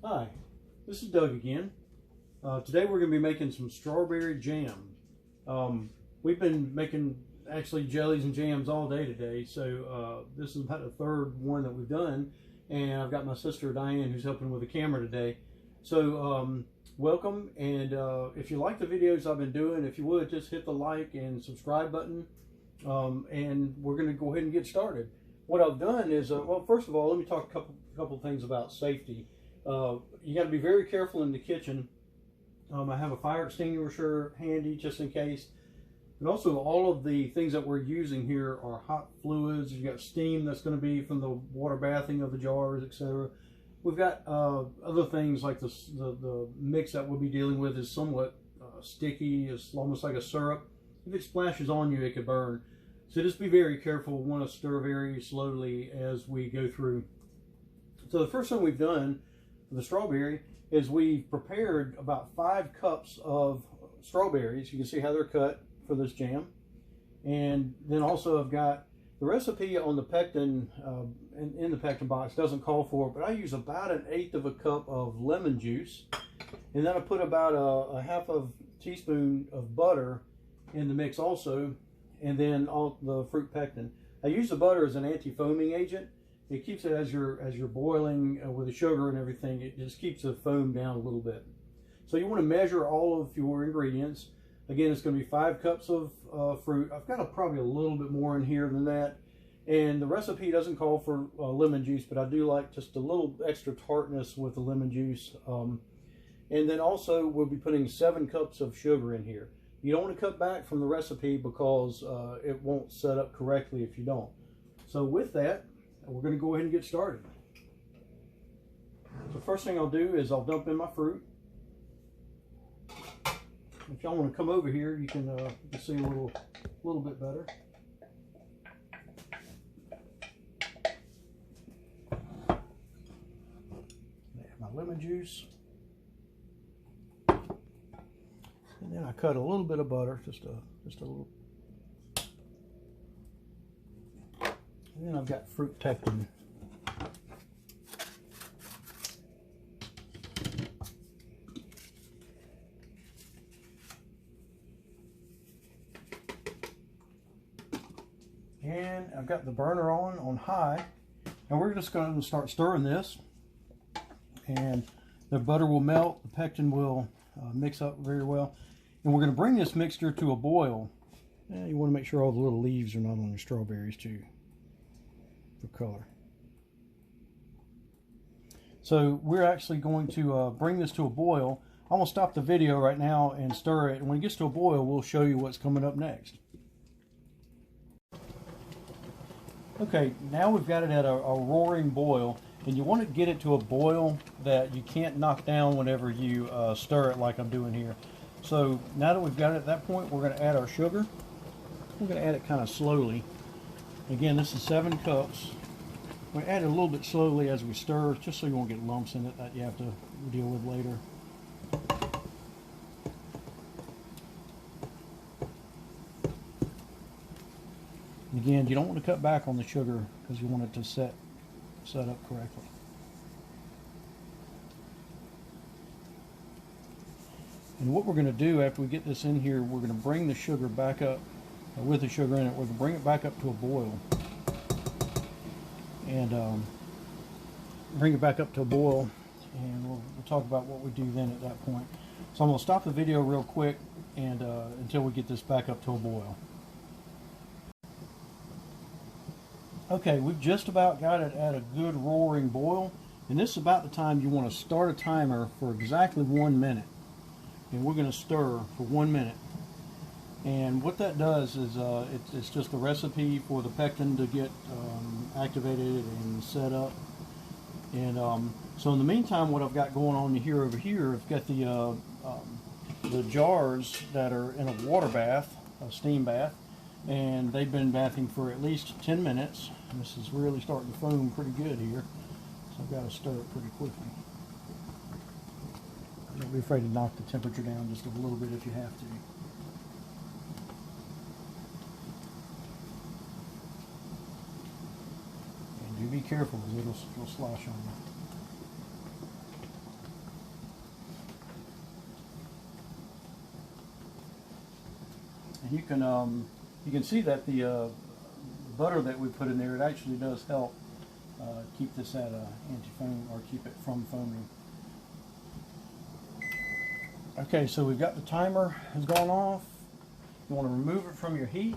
Hi, this is Doug again. Today we're going to be making some strawberry jam. We've been making actually jellies and jams all day today, so this is about the third one that we've done, and I've got my sister Diane who's helping with the camera today. So welcome, and if you like the videos I've been doing, if you would just hit the like and subscribe button, and we're going to go ahead and get started. What I've done is, well, first of all, let me talk a couple things about safety. You got to be very careful in the kitchen. I have a fire extinguisher handy just in case. And also all of the things that we're using here are hot fluids. You've got steam that's going to be from the water bathing of the jars, etc. We've got other things like the mix that we'll be dealing with is somewhat sticky. It's almost like a syrup. If it splashes on you, it could burn. So just be very careful. We want to stir very slowly as we go through. So the first thing we've done for the strawberry is we've prepared about 5 cups of strawberries. You can see how they're cut for this jam. And then also I've got the recipe on the pectin, in the pectin box doesn't call for it, but I use about 1/8 of a cup of lemon juice. And then I put about a half of teaspoon of butter in the mix also, and then all the fruit pectin. I use the butter as an anti-foaming agent. It keeps it as you're boiling with the sugar and everything. It just keeps the foam down a little bit. So you want to measure all of your ingredients. Again, it's going to be 5 cups of fruit. I've got probably a little bit more in here than that. And the recipe doesn't call for lemon juice, but I do like just a little extra tartness with the lemon juice. And then also we'll be putting 7 cups of sugar in here. You don't want to cut back from the recipe because it won't set up correctly if you don't. So with that, we're going to go ahead and get started. The first thing I'll do is I'll dump in my fruit. If y'all want to come over here, you can see a little bit better. Add my lemon juice. And then I cut a little bit of butter, just a little. And then I've got fruit pectin. And I've got the burner on high. And we're just going to start stirring this. And the butter will melt, the pectin will mix up very well. And we're going to bring this mixture to a boil. You want to make sure all the little leaves are not on your strawberries too, for color. So we're actually going to bring this to a boil. I'm going to stop the video right now and stir it. And when it gets to a boil, we'll show you what's coming up next. Okay, now we've got it at a roaring boil. And you want to get it to a boil that you can't knock down whenever you stir it like I'm doing here. So now that we've got it at that point, we're going to add our sugar. We're going to add it kind of slowly. Again, this is 7 cups. We add it a little bit slowly as we stir, just so you won't get lumps in it that you have to deal with later. And again, you don't want to cut back on the sugar because you want it to set up correctly. And what we're going to do after we get this in here, we're going to bring the sugar back up, with the sugar in it, we're going to bring it back up to a boil. And bring it back up to a boil, and we'll talk about what we do then at that point. So I'm going to stop the video real quick and until we get this back up to a boil. Okay, we've just about got it at a good roaring boil, and this is about the time you want to start a timer for exactly 1 minute. And we're going to stir for 1 minute. And what that does is it's just a recipe for the pectin to get activated and set up. And so in the meantime, what I've got going on here over here, I've got the jars that are in a water bath, a steam bath, and they've been bathing for at least 10 minutes. And this is really starting to foam pretty good here, so I've got to stir it pretty quickly. Don't be afraid to knock the temperature down just a little bit if you have to. And do be careful because it'll slosh on you. And you can see that the butter that we put in there, it actually does help keep this at anti-foam, or keep it from foaming. Okay, so we've got the timer has gone off. You want to remove it from your heat.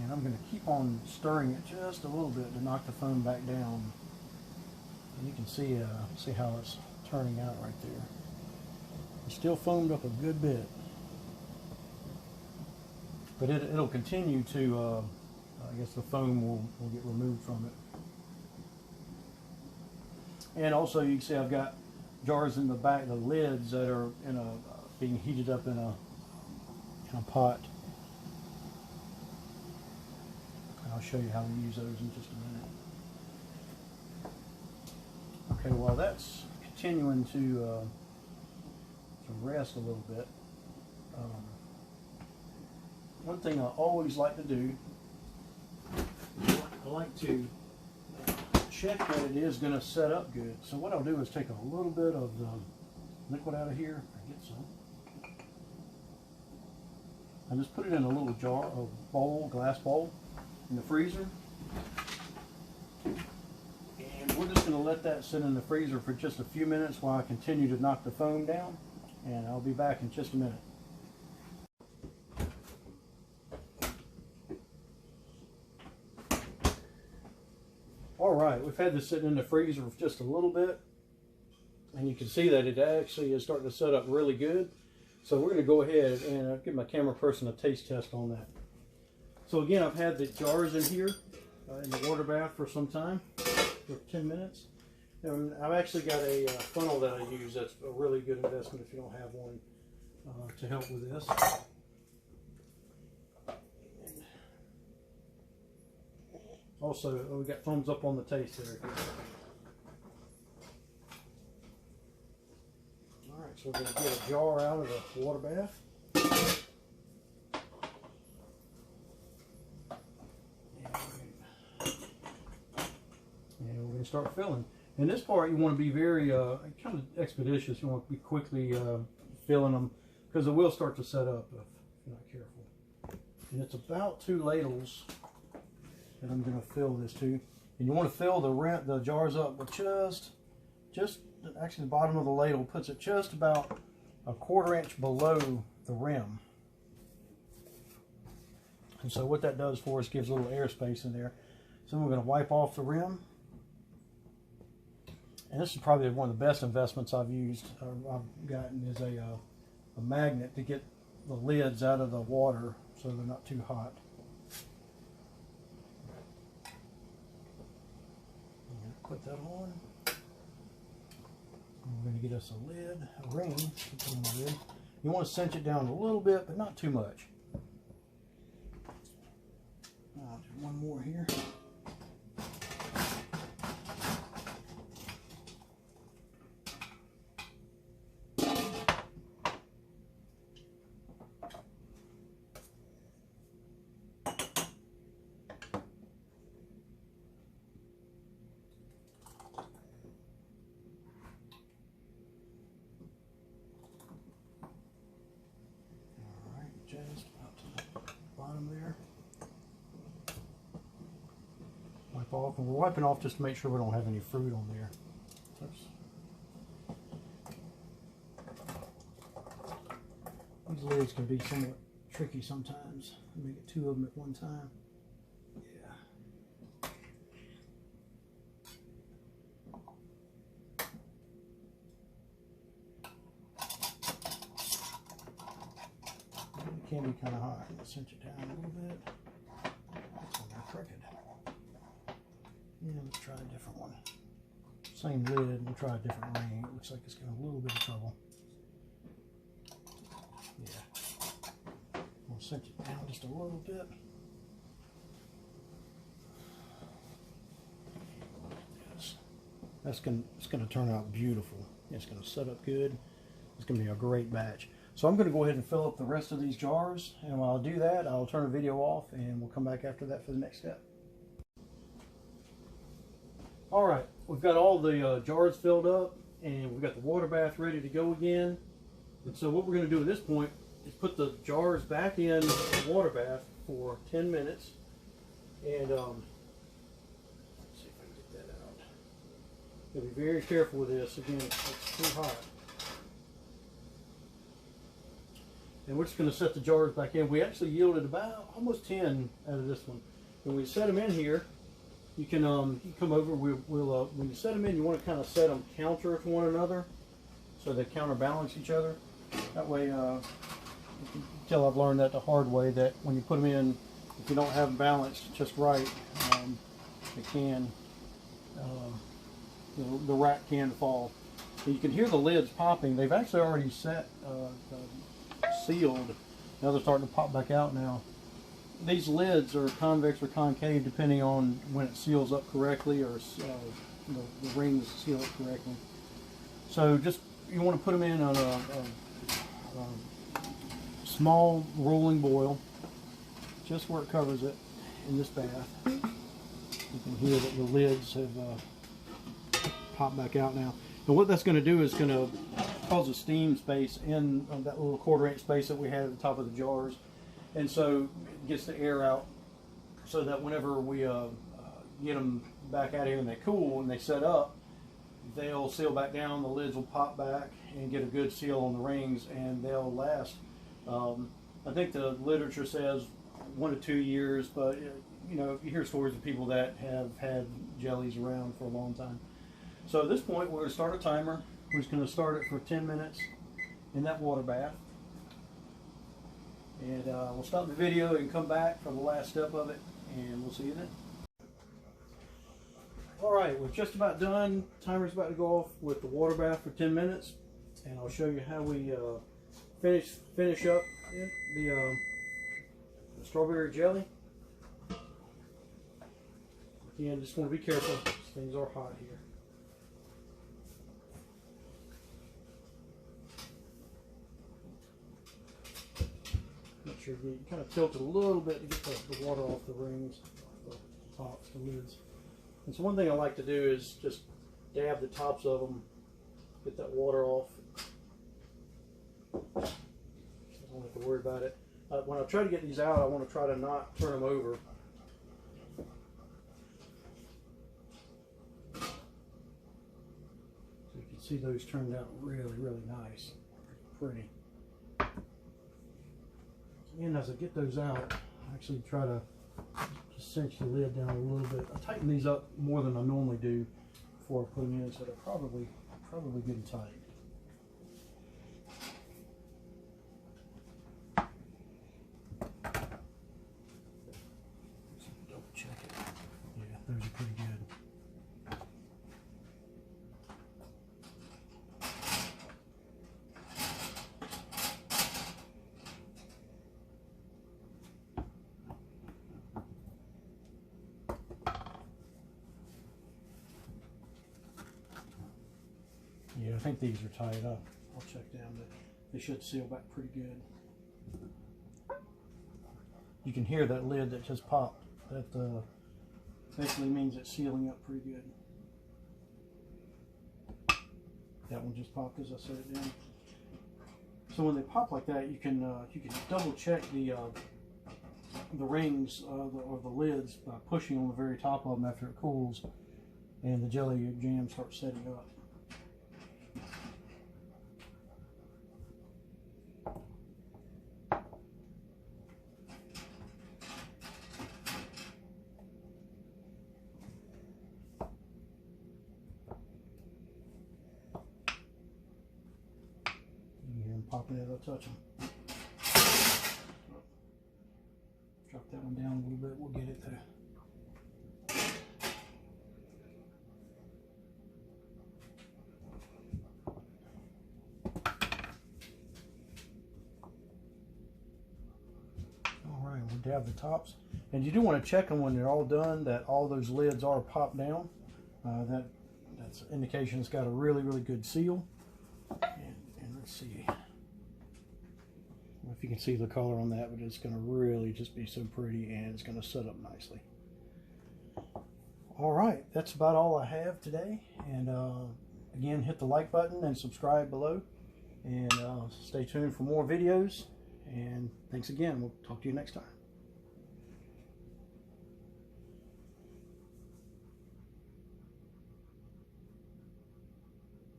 And I'm going to keep on stirring it just a little bit to knock the foam back down. And you can see how it's turning out right there. It's still foamed up a good bit. But it'll continue to, I guess the foam will get removed from it. And also you can see I've got jars in the back, the lids that are being heated up in a pot. And I'll show you how we use those in just a minute. Okay, while that's continuing to rest a little bit, one thing I always like to do, I like to check that it is going to set up good. So what I'll do is take a little bit of the liquid out of here. I get some. I just put it in a little jar, a bowl, glass bowl, in the freezer. And we're just going to let that sit in the freezer for just a few minutes while I continue to knock the foam down. And I'll be back in just a minute. Alright, we've had this sitting in the freezer for just a little bit, and you can see that it actually is starting to set up really good. So we're going to go ahead and give my camera person a taste test on that. So again, I've had the jars in here in the water bath for some time, for 10 minutes. And I've actually got a funnel that I use that's a really good investment if you don't have one to help with this. Also, we got thumbs up on the taste there. Alright, so we're going to get a jar out of the water bath. And we're going to start filling. In this part, you want to be very kind of expeditious. You want to be quickly filling them, because it will start to set up if you're not careful. And it's about 2 ladles that I'm going to fill this to. And you want to fill the jars up with just actually the bottom of the ladle puts it just about a 1/4 inch below the rim. And so what that does for us, gives a little airspace in there. So we're going to wipe off the rim. And this is probably one of the best investments I've used, I've gotten, is a magnet to get the lids out of the water so they're not too hot. Put that on. We're going to get us a lid, a ring to put on the lid. You want to cinch it down a little bit, but not too much. I'll do one more here. Just up to the bottom there. Wipe off, and we're wiping off just to make sure we don't have any fruit on there. Oops. These lids can be somewhat tricky sometimes. Make it 2 of them at one time. Yeah. It can be kind of hot. Let's cinch it down a little bit. That's on there crooked. Yeah, let's try a different one. Same lid, we'll try a different ring. It looks like it's got a little bit of trouble. Yeah. We'll cinch it down just a little bit. It's going to turn out beautiful. It's going to set up good. It's going to be a great batch. So I'm going to go ahead and fill up the rest of these jars, and while I do that, I'll turn the video off and we'll come back after that for the next step. Alright, we've got all the jars filled up, and we've got the water bath ready to go again. And so what we're going to do at this point is put the jars back in the water bath for 10 minutes. And let's see if I can get that out. You'll be very careful with this. Again, it's too hot. And we're just going to set the jars back in. We actually yielded about almost 10 out of this one. When we set them in here, you can come over. We'll when you set them in, you want to kind of set them counter to one another, so they counterbalance each other. That way, until I've learned that the hard way, that when you put them in, if you don't have them balanced just right, it can the rack can fall. And you can hear the lids popping. They've actually already set sealed. Now they're starting to pop back out now. These lids are convex or concave depending on when it seals up correctly, or the rings seal it correctly. So just, you want to put them in on a small rolling boil, just where it covers it in this bath. You can hear that the lids have popped back out now. And what that's going to do is going to cause a steam space in that little 1/4 inch space that we had at the top of the jars. And so it gets the air out, so that whenever we get them back out here and they cool and they set up, they'll seal back down, the lids will pop back and get a good seal on the rings, and they'll last. I think the literature says 1 to 2 years, but you know, you hear stories of people that have had jellies around for a long time. So at this point, we're going to start a timer. We're just going to start it for 10 minutes in that water bath. And we'll stop the video and come back for the last step of it, and we'll see you then. Alright, we're just about done. Timer's about to go off with the water bath for 10 minutes, and I'll show you how we finish up the strawberry jelly. Again, just want to be careful. Things are hot here. Make sure you kind of tilt it a little bit to get the water off the rings, the tops, the lids. And so one thing I like to do is just dab the tops of them, get that water off. I don't have to worry about it. When I try to get these out, I want to try to not turn them over. So you can see those turned out really, really nice, pretty. And as I get those out, I actually try to just cinch the lid down a little bit. I tighten these up more than I normally do before I put them in, so they're probably getting tight. Double check it. Yeah, those are pretty good. Yeah, I think these are tied up. I'll check them, but they should seal back pretty good. You can hear that lid that just popped. That basically means it's sealing up pretty good. That one just popped as I set it down. So when they pop like that, you can double check the rings or the lids by pushing on the very top of them after it cools, and the jelly jam starts setting up. Popping as I touch them. Drop that one down a little bit, we'll get it there. Alright, we'll dab the tops. And you do want to check them when they're all done, that all those lids are popped down. That's an indication it's got a really, really good seal. And let's see if you can see the color on that, but it's going to really just be so pretty, and it's going to set up nicely. All right, that's about all I have today. And again, hit the like button and subscribe below. And stay tuned for more videos. And thanks again. We'll talk to you next time.